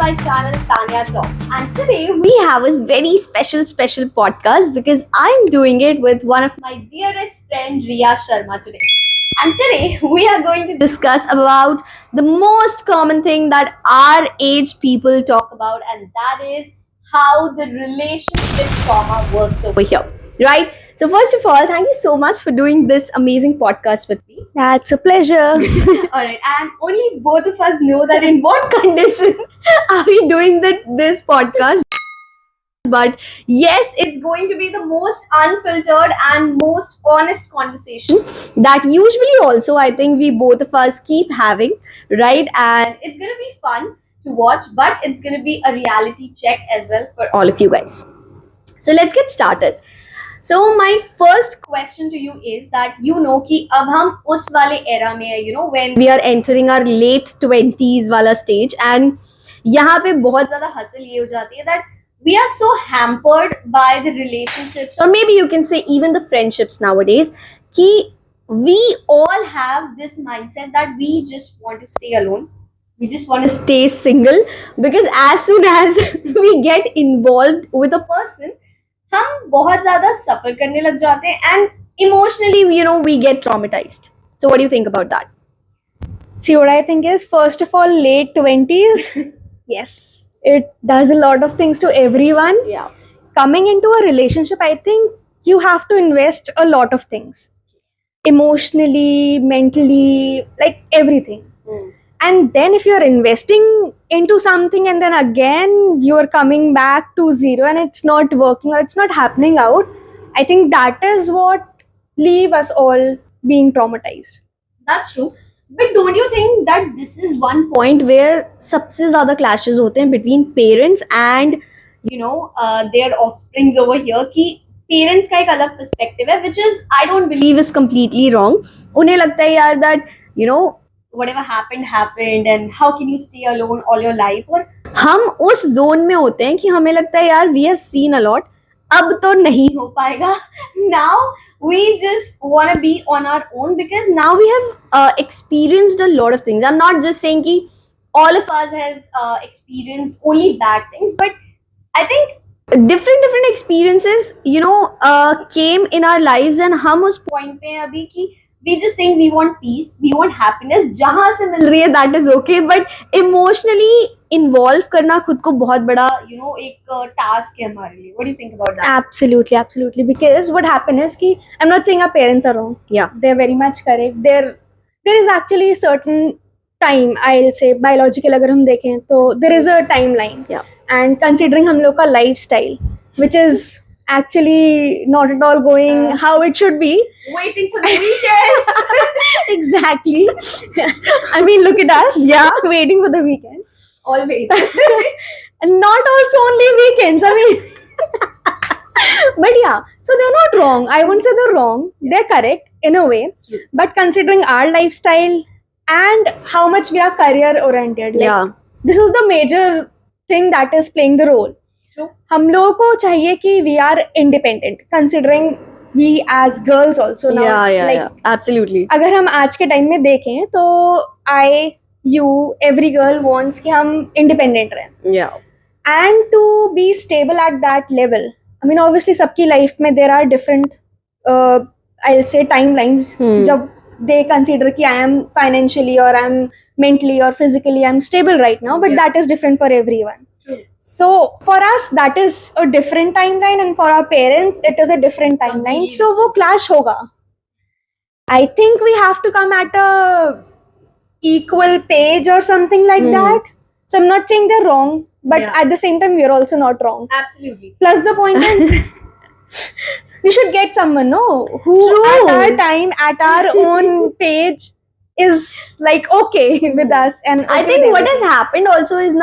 my channel Tanya Talks, and today we have a very special podcast because I'm doing it with one of my dearest friend Riya Sharma today. And today we are going to discuss about the most common thing that our age people talk about, and that is how the relationship trauma works over here, right? So first of all, thank you so much for doing this amazing podcast with me. That's a pleasure. All right, and only both of us know that in what condition are we doing this podcast. But yes, it's going to be the most unfiltered and most honest conversation that usually also I think we both of us keep having, right? And it's going to be fun to watch, but it's going to be a reality check as well for all of you guys. So let's get started. So my first question to you is that कि अब हम उस वाले era में है, when we are entering our late 20s वाला stage, and यहाँ पे बहुत ज़्यादा hustle ये हो जाती है that we are so hampered by the relationships, or maybe you can say even the friendships nowadays, कि we all have this mindset that we just want to stay alone. We just want to stay single because as soon as we get involved with a person, हम बहुत ज़्यादा सफर करने लग जाते हैं and emotionally, we get traumatized. So what do you think about that? See, what I think is, first of all, late 20s, yes, it does a lot of things to everyone. Yeah. Coming into a relationship, I think you have to invest a lot of things emotionally, mentally, like everything. And then if you're investing into something and then again you're coming back to zero and it's not working or it's not happening out, I think that is what leave us all being traumatized. That's true. But don't you think that this is one point where सबसे ज़्यादा clashes होते हैं between parents and their offsprings over here, कि parents का एक अलग perspective है, which is I don't believe is completely wrong. उन्हें लगता है यार that whatever happened and how can you stay alone all your life, और हम उस zone में होते हैं कि हमें लगता है यार we have seen a lot, अब तो नहीं हो पाएगा. Now we just want to be on our own because now we have experienced a lot of things. I'm not just saying कि all of us has experienced only bad things, but I think different experiences came in our lives, and हम उस point पे हैं अभी कि we just think we want peace, we want happiness, जहाँ से मिल रही है that is okay, but emotionally involve करना खुद को बहुत बड़ा एक task है हमारे लिए. What do you think about that? Absolutely. Because what happened is कि I'm not saying our parents are wrong. Yeah. They're very much correct. There is actually a certain time, I'll say biological अगर हम देखें तो there is a timeline. Yeah. And considering हम लोग का lifestyle, which is actually not at all going how it should be. Waiting for the weekend. Exactly. I mean, look at us. Yeah. Waiting for the weekend. Always. And not also only weekends. I mean, but yeah, so they're not wrong. I won't say they're wrong. They're correct in a way. True. But considering our lifestyle and how much we are career oriented, like, Yeah. this is the major thing that is playing the role. True. हम लोगों को चाहिए कि we are independent, considering we as girls also now. Yeah. Absolutely. अगर हम आज के time में देखें तो every girl wants कि हम independent रहें. Yeah. And to be stable at that level, I mean, obviously सबकी life में there are different I'll say timelines. जब they consider कि I am financially or I am mentally or physically I'm stable right now, but that is different for everyone. True. So for us that is a different timeline, and for our parents it is a different timeline. So वो clash होगा. I think we have to come at a equal page or something like that. So I'm not saying they're wrong, but at the same time we're also not wrong. Absolutely. Plus the point is we should get someone who True. at our time, at our own page is like okay with us. And I okay think with what has everything. happened also is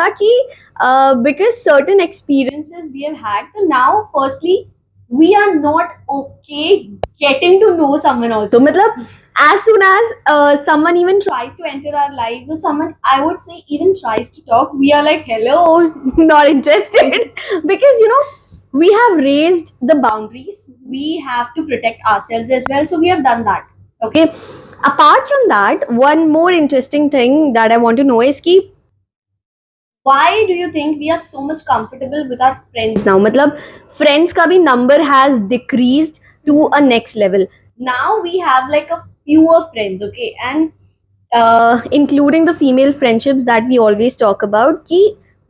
because certain experiences we have had, so now firstly we are not okay getting to know someone also. मतलब as soon as someone even tries to enter our lives, or someone I would say even tries to talk, we are like hello, not interested. Because we have raised the boundaries, we have to protect ourselves as well, so we have done that. Okay. Apart from that, one more interesting thing that I want to know is कि why do you think we are so much comfortable with our friends now? मतलब friends का भी number has decreased to a next level. Now we have like a fewer friends, okay, and including the female friendships that we always talk about. Ki,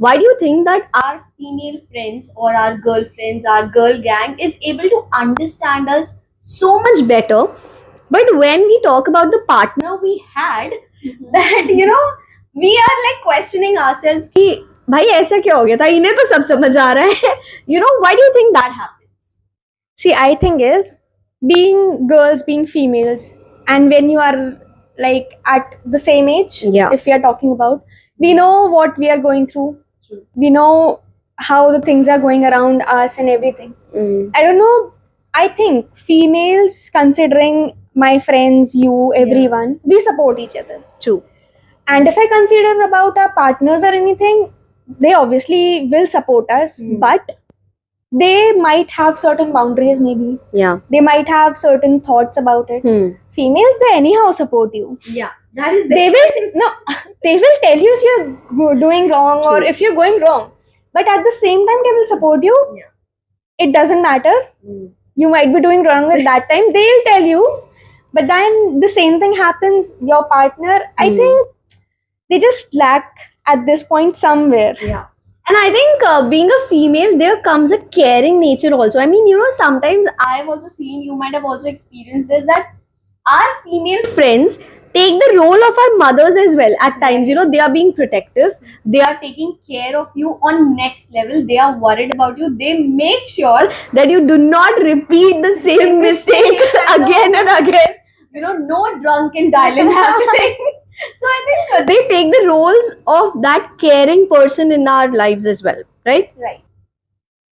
why do you think that our female friends or our girlfriends, our girl gang is able to understand us so much better? But when we talk about the partner we had, that we are like questioning ourselves कि भाई ऐसा क्या हो गया था, इन्हें तो सब समझ आ रहा है. Why do you think that happens? See, I think is being girls, being females, and when you are like at the same age, Yeah. if we are talking about, we know what we are going through. True. We know how the things are going around us and everything. I don't know. I think females, considering my friends, you, everyone, we support each other. True. And if I consider about our partners or anything, they obviously will support us, but they might have certain boundaries, maybe. Yeah. They might have certain thoughts about it. Females, they anyhow support you. Yeah. That is They will no, they will tell you if you're doing wrong or True. if you're going wrong. But at the same time, they will support you. Yeah. It doesn't matter. You might be doing wrong at that time. They'll tell you. But then the same thing happens. Your partner, I think they just lack at this point somewhere. Yeah. And I think being a female, there comes a caring nature also. I mean, sometimes I've also seen, you might have also experienced this, that our female friends take the role of our mothers as well. At times, they are being protective. They are taking care of you on next level. They are worried about you. They make sure that you do not repeat the same mistakes again and again. No drunken dialing happening. So I think they take the roles of that caring person in our lives as well, right? Right.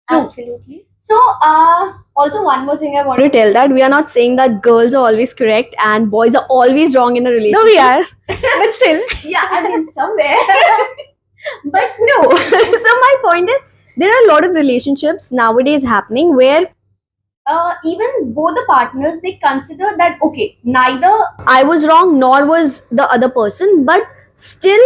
True. Absolutely. So, also one more thing I want to tell, that we are not saying that girls are always correct and boys are always wrong in a relationship. No, we are. But still. Yeah, I mean somewhere. But no. So my point is, there are a lot of relationships nowadays happening where even both the partners, they consider that okay, neither I was wrong nor was the other person, but still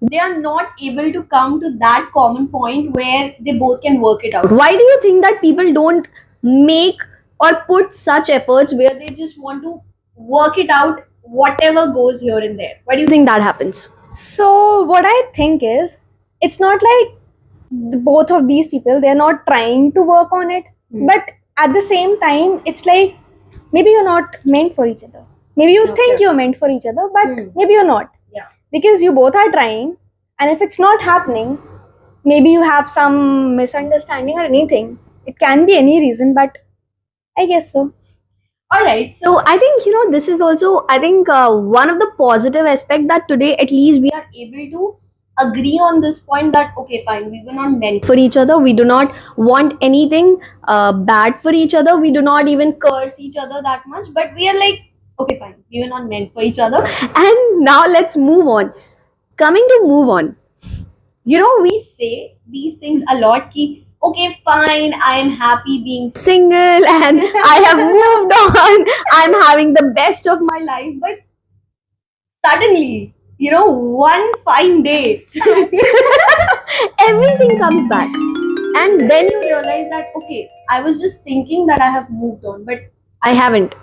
they are not able to come to that common point where they both can work it out. Why do you think that people don't make or put such efforts where they just want to work it out, whatever goes here and there? Why do you think that happens? So what I think is, it's not like both of these people, they're not trying to work on it, but at the same time, it's like maybe you're not meant for each other. Maybe you think you're meant for each other, but maybe you're not. Yeah. Because you both are trying, and if it's not happening, maybe you have some misunderstanding or anything. It can be any reason, but I guess so. All right. So I think, this is also, I think, one of the positive aspect that today at least we are able to agree on this point that, okay, fine, we were not meant for each other. We do not want anything bad for each other. We do not even curse each other that much. But we are like, okay, fine, we were not meant for each other. And now let's move on. Coming to move on. We say these things a lot. Ki, okay, fine, I am happy being single and I have moved on. I'm having the best of my life. But suddenly, one fine day, everything comes back. And then you realize that, okay, I was just thinking that I have moved on, but I haven't.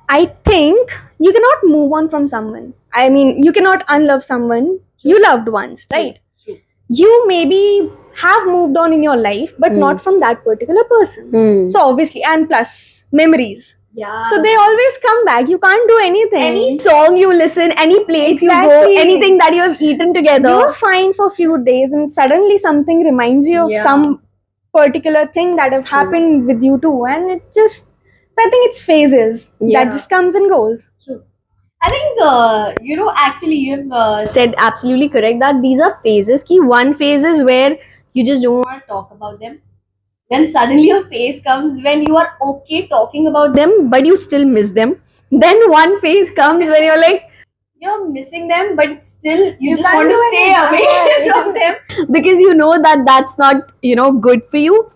I think you cannot move on from someone. I mean, you cannot unlove someone you loved once, right? True. You maybe have moved on in your life, but not from that particular person. So obviously, and plus memories. Yeah. So they always come back. You can't do anything. Any song you listen, any place you go, Exactly. anything that you have eaten together. You're fine for a few days, and suddenly something reminds you of Yeah. some particular thing that have happened with you too, and it just. So I think it's phases Yeah. that just comes and goes. True. I think, actually you've said absolutely correct that these are phases. Ki one phase is where you just don't want to talk about them. Then suddenly a phase comes when you are okay talking about them, but you still miss them. Then one phase comes when you're like, you're missing them, but still you just can't want to do stay away anything. from them because you know that that's not, good for you.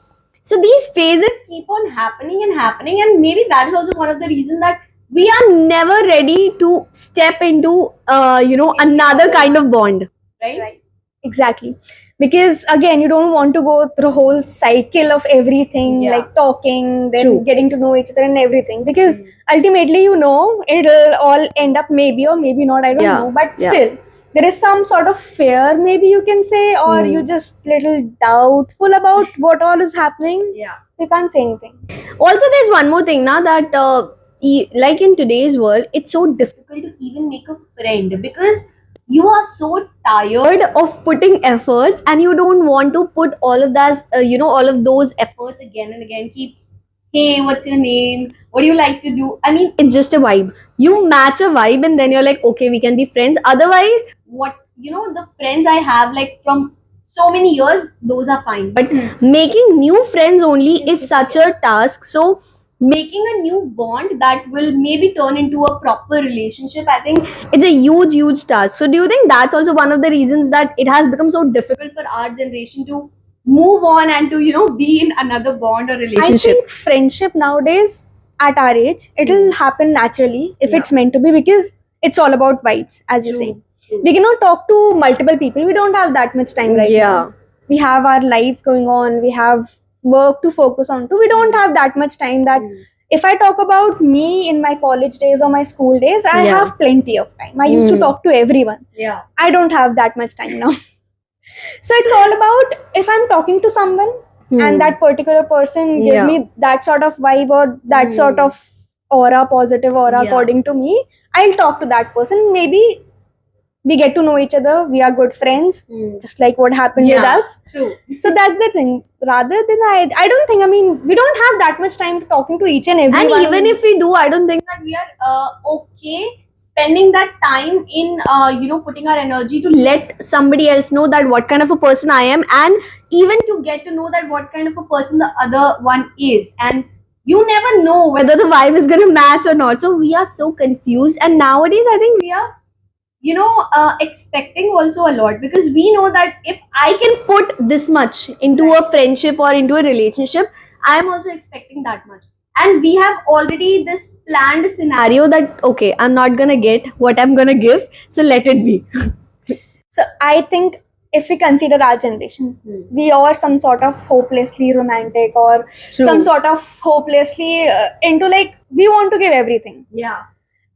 So these phases keep on happening and happening, and maybe that is also one of the reasons that we are never ready to step into, another kind of bond, right? Right. Exactly. Because again, you don't want to go through the whole cycle of everything, Yeah. like talking, then True. getting to know each other and everything. Because ultimately, it'll all end up maybe or maybe not, I don't Yeah. know. But Yeah. still, there is some sort of fear, maybe you can say, or you just little doubtful about what all is happening. Yeah. You can't say anything. Also, there's one more thing now that, like in today's world, it's so difficult to even make a friend because you are so tired of putting efforts and you don't want to put all of that, all of those efforts again and again. Keep, hey, what's your name? What do you like to do? I mean, it's just a vibe. You match a vibe and then you're like, okay, we can be friends. Otherwise, the friends I have, like from so many years, those are fine. But making new friends only is such a task. So, making a new bond that will maybe turn into a proper relationship, I think it's a huge, huge task. So, do you think that's also one of the reasons that it has become so difficult for our generation to move on and to be in another bond or I relationship? think friendship nowadays, at our age, it'll happen naturally if Yeah. it's meant to be, because it's all about vibes, as you say. True. We cannot talk to multiple people. We don't have that much time right Yeah. now. We have our life going on. We have work to focus on too. We don't have that much time that if I talk about me in my college days or my school days, I Yeah. have plenty of time. I used to talk to everyone. Yeah. I don't have that much time now. So it's all about if I'm talking to someone and that particular person give Yeah. me that sort of vibe or that sort of aura, positive aura, Yeah. according to me, I'll talk to that person. Maybe we get to know each other. We are good friends, just like what happened with us. True. So that's the thing. Rather than I don't think. I mean, we don't have that much time to talking to each and everyone. And even if we do, I don't think that we are okay spending that time in putting our energy to let somebody else know that what kind of a person I am, and even to get to know that what kind of a person the other one is. And you never know whether the vibe is going to match or not. So we are so confused, and nowadays I think we are expecting also a lot, because we know that if I can put this much into a friendship or into a relationship, I am also expecting that much. And we have already this planned scenario that, okay, I'm not gonna get what I'm gonna give, so let it be. So I think if we consider our generation, we are some sort of hopelessly romantic or some sort of hopelessly into, like, we want to give everything. Yeah.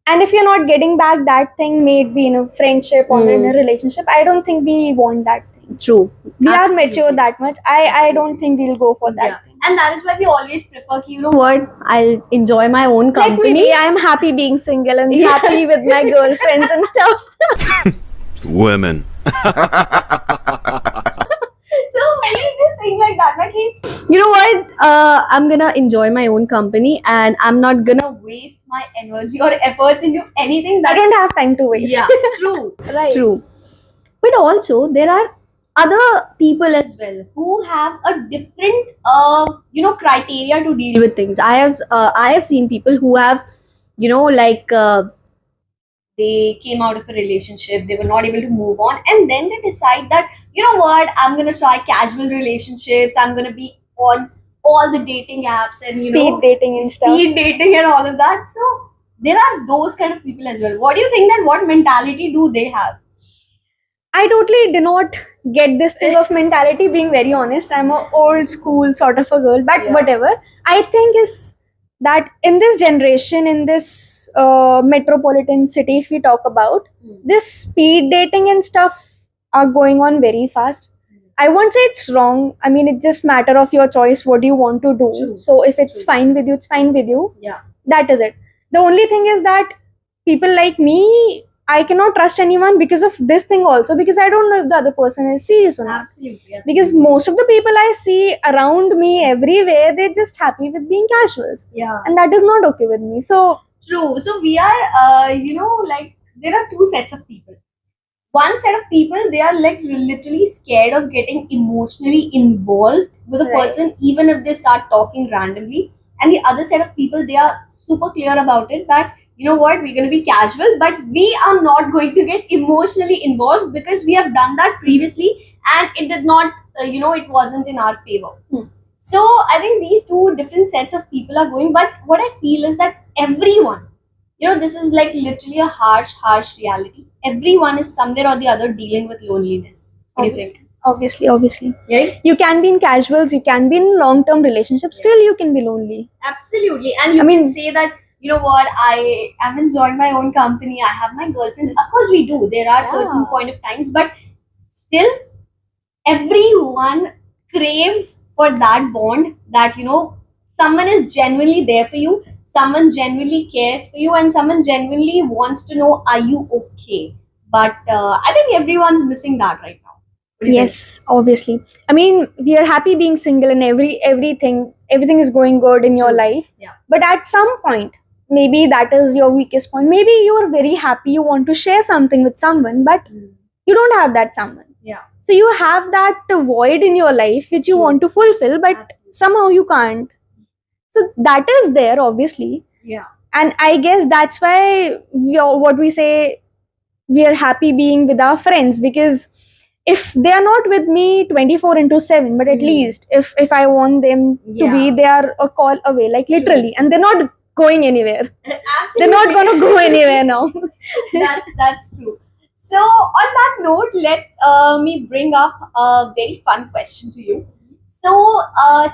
And if you're not getting back that thing, may it be in a friendship or in a relationship, I don't think we want that thing. True. We are mature that much. I don't think we'll go for that thing. And that is why we always prefer, what, I'll enjoy my own Like company. me, I'm happy being single and happy with my girlfriends and stuff. Women. So when you just think like that, like, you know what? I'm gonna enjoy my own company, and I'm not gonna waste my energy or efforts into anything that I don't have time to waste. Yeah, true, Right. true. But also there are other people as well who have a different, criteria to deal with things. I have seen people who have, like. They came out of a relationship, they were not able to move on, and then they decide that, you know what, I'm gonna try casual relationships, I'm gonna be on all the dating apps and Speed dating and stuff. speed dating and all of that. So there are those kind of people as well. What do you think, that what mentality do they have? I totally do not get this thing of mentality, being very honest. I'm a old school sort of a girl, but Yeah. whatever. I think is that in this generation, in this metropolitan city, if we talk about, this speed dating and stuff are going on very fast. I won't say it's wrong. I mean, it's just matter of your choice. What do you want to do? True. So if it's fine with you, it's fine with you. Yeah. That is it. The only thing is that people like me, I cannot trust anyone because of this thing also, because I don't know if the other person is serious or not. Absolutely. Because most of the people I see around me everywhere, they're just happy with being casuals. Yeah. And that is not okay with me. So True. So we are, like, there are two sets of people. One set of people, they are like literally scared of getting emotionally involved with a Right. person, even if they start talking randomly. And the other set of people, they are super clear about it that, you know what, we're going to be casual, but we are not going to get emotionally involved because we have done that previously and it did not, it wasn't in our favor. So I think these two different sets of people are going, but what I feel is that everyone, this is like literally a harsh reality. Everyone is somewhere or the other dealing with loneliness. What do you think? Obviously. Right? You can be in casuals, you can be in long-term relationships, still you can be lonely. Absolutely. And you I mean- can say that, you know what, I am enjoying my own company, I have my girlfriends. Of course we do. There are certain Yeah. point of times, but still everyone craves for that bond that, you know, someone is genuinely there for you, someone genuinely cares for you, and someone genuinely wants to know, are you okay? But I think everyone's missing that right now. What do you think? Yes, obviously. I mean, we are happy being single and everything is going good in your True. life. Yeah. But at some point, maybe that is your weakest point. Maybe you're very happy, you want to share something with someone, but you don't have that someone. Yeah. So you have that void in your life which you True. want to fulfill, but Absolutely. somehow you can't. So that is there, obviously. Yeah. And I guess that's why what we say, we are happy being with our friends, because if they are not with me 24 into 7, but at least if I want them to be, Yeah. they are a call away, like literally, and they're not going anywhere. Absolutely. They're not going to go anywhere now. That's true. So on that note, let me bring up a very fun question to you. So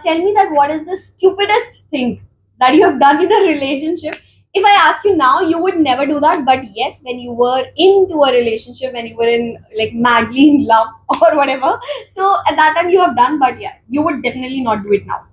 tell me that what is the stupidest thing that you have done in a relationship? If I ask you now, you would never do that. But yes, when you were into a relationship, when you were in like madly in love or whatever, so at that time you have done. But yeah, you would definitely not do it now.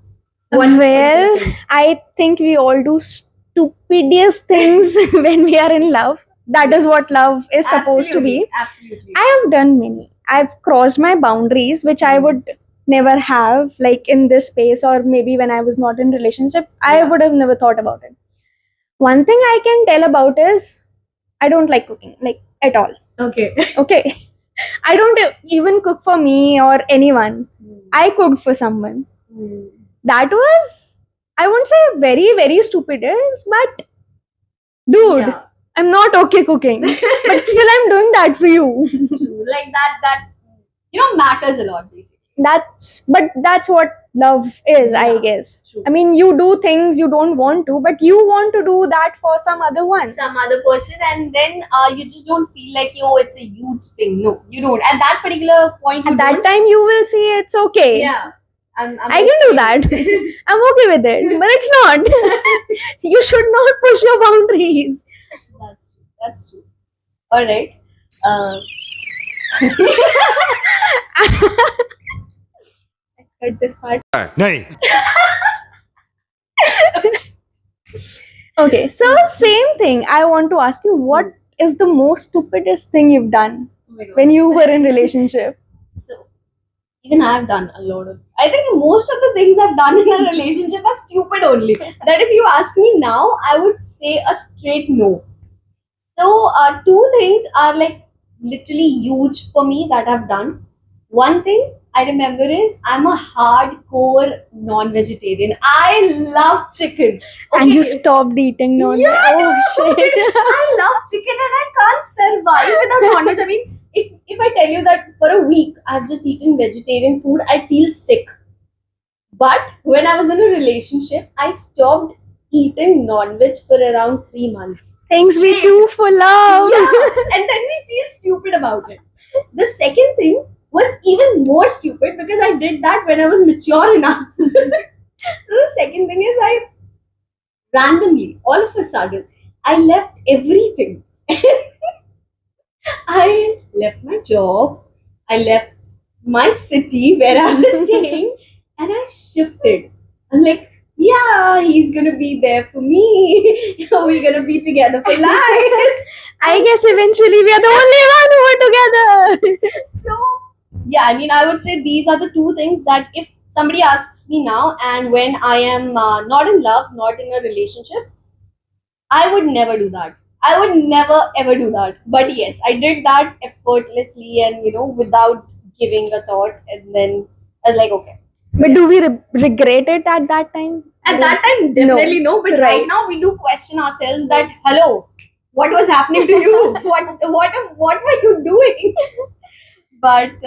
What is Well, the thing? I think we all do stupidest things when we are in love. That is what love is supposed to be. Absolutely. I have done many. I've crossed my boundaries, which I would never have, like in this space, or maybe when I was not in relationship, I Yeah. would have never thought about it. One thing I can tell about is I don't like cooking, like at all. Okay. Okay. I don't even cook for me or anyone. I cooked for someone. That was, I won't say very, very stupid, but dude, Yeah. I'm not okay cooking. But still I'm doing that for you. True. Like that you know matters a lot basically. That's what love is, I Yeah, guess. true. I mean, you do things you don't want to, but you want to do that for some other one. Some other person, and then you just don't feel like yo, it's a huge thing. No, you don't. At that particular point, you At that don't. time, you will see it's okay. Yeah, I'm I can do that. I'm okay with it, but it's not. You should not push your boundaries. That's true. That's true. All right. Let's cut this part. Nay. Okay, so same thing. I want to ask you, what is the most stupidest thing you've done Oh my God. when you were in relationship? So, even I've done a lot of. I think most of the things I've done in a relationship are stupid only. That if you ask me now, I would say a straight no. So, two things are like literally huge for me that I've done. One thing I remember is I'm a hardcore non-vegetarian. I love chicken. And you Okay. stopped eating non-veg. Yeah, Oh shit. I love chicken and I can't survive without non-veg. I mean, if I tell you that for a week I've just eaten vegetarian food, I feel sick. But when I was in a relationship, I stopped eating non-veg for around 3 months. Things we Straight. do for love. Yeah, and then we feel stupid about it. The second thing was even more stupid because I did that when I was mature enough. So the second thing is I randomly, all of a sudden, I left everything. I left my job, I left my city where I was staying, and I shifted. I'm like, yeah, he's gonna be there for me. We're gonna be together for life. I guess eventually we are the only one who are together. So, yeah, I mean, I would say these are the two things that if somebody asks me now, and when I am not in love, not in a relationship, I would never do that. I would never ever do that. But yes, I did that effortlessly and without giving a thought. And then I was like, okay. But do we regret it at that time? At that time, definitely no. But right Right. now, we do question ourselves that, hello, what was happening to you? what were you doing? But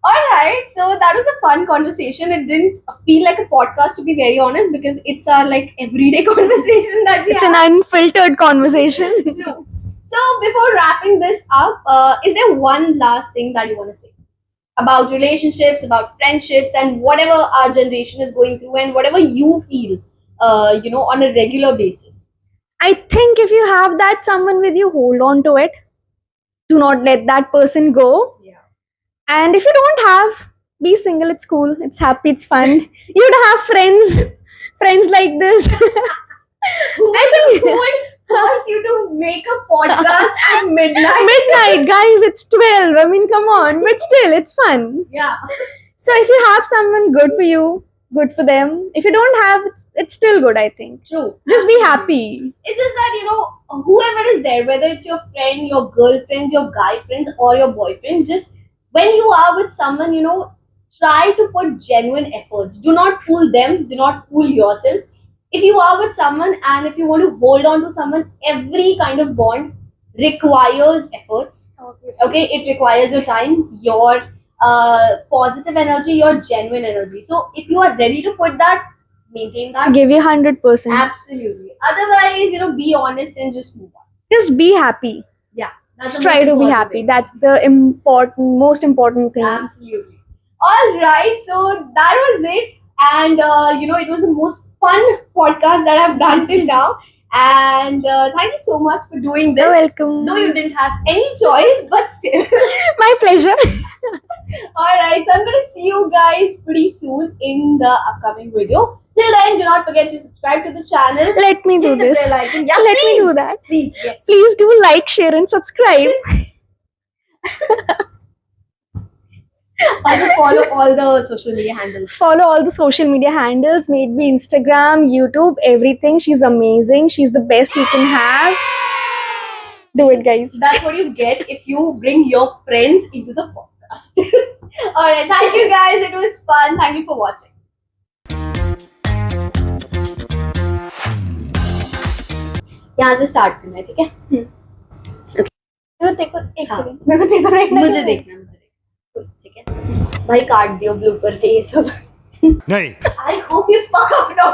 all right, so that was a fun conversation. It didn't feel like a podcast, to be very honest, because it's our like everyday conversation that we It's have. an unfiltered conversation. True. So before wrapping this up, is there one last thing that you want to say? about relationships, about friendships, and whatever our generation is going through, and whatever you feel, on a regular basis. I think if you have that someone with you, hold on to it. Do not let that person go. Yeah. And if you don't have, be single. It's cool. It's happy. It's fun. You'd have friends like this. Who would force you to make a podcast at midnight? Midnight, guys. It's 12. I mean, come on. But still, it's fun. Yeah. So if you have someone good for you, good for them. If you don't have, it's still good. I think. True. Just be Absolutely. happy. It's just that, whoever is there, whether it's your friend, your girlfriend, your guy friends, or your boyfriend, just when you are with someone, try to put genuine efforts. Do not fool them. Do not fool yourself. If you are with someone and if you want to hold on to someone, every kind of bond requires efforts. Okay, it requires your time, your positive energy, your genuine energy. So if you are ready to put that, maintain that. Give you 100%. Absolutely. Otherwise, be honest and just move on. Just be happy. Yeah. That's Just the try most to be important happy. thing. That's the most important thing. Absolutely. All right. So that was it. And, it was the most fun podcast that I've done till now. And thank you so much for doing this. You're welcome. Though you didn't have any choice, but still. My pleasure. All right. So I'm going to see you guys pretty soon in the upcoming video. Till then, do not forget to subscribe to the channel. Let me do Hit the this. bell icon. Yeah, Let please. me do that. Please, yes. Please do like, share, and subscribe. Also follow all the social media handles. Follow all the social media handles, maybe Instagram, YouTube, everything. She's amazing. She's the best you can have. Do it, guys. That's what you get if you bring your friends into the podcast. Alright, thank you guys. It was fun. Thank you for watching. यहाँ से start करना है, ठीक है? एक second. हाँ। मेरे को तेरे को देखना मुझे है। देखना, ठीक है? भाई काट दियो ब्लूपर ये सब. नहीं I hope you fuck up now.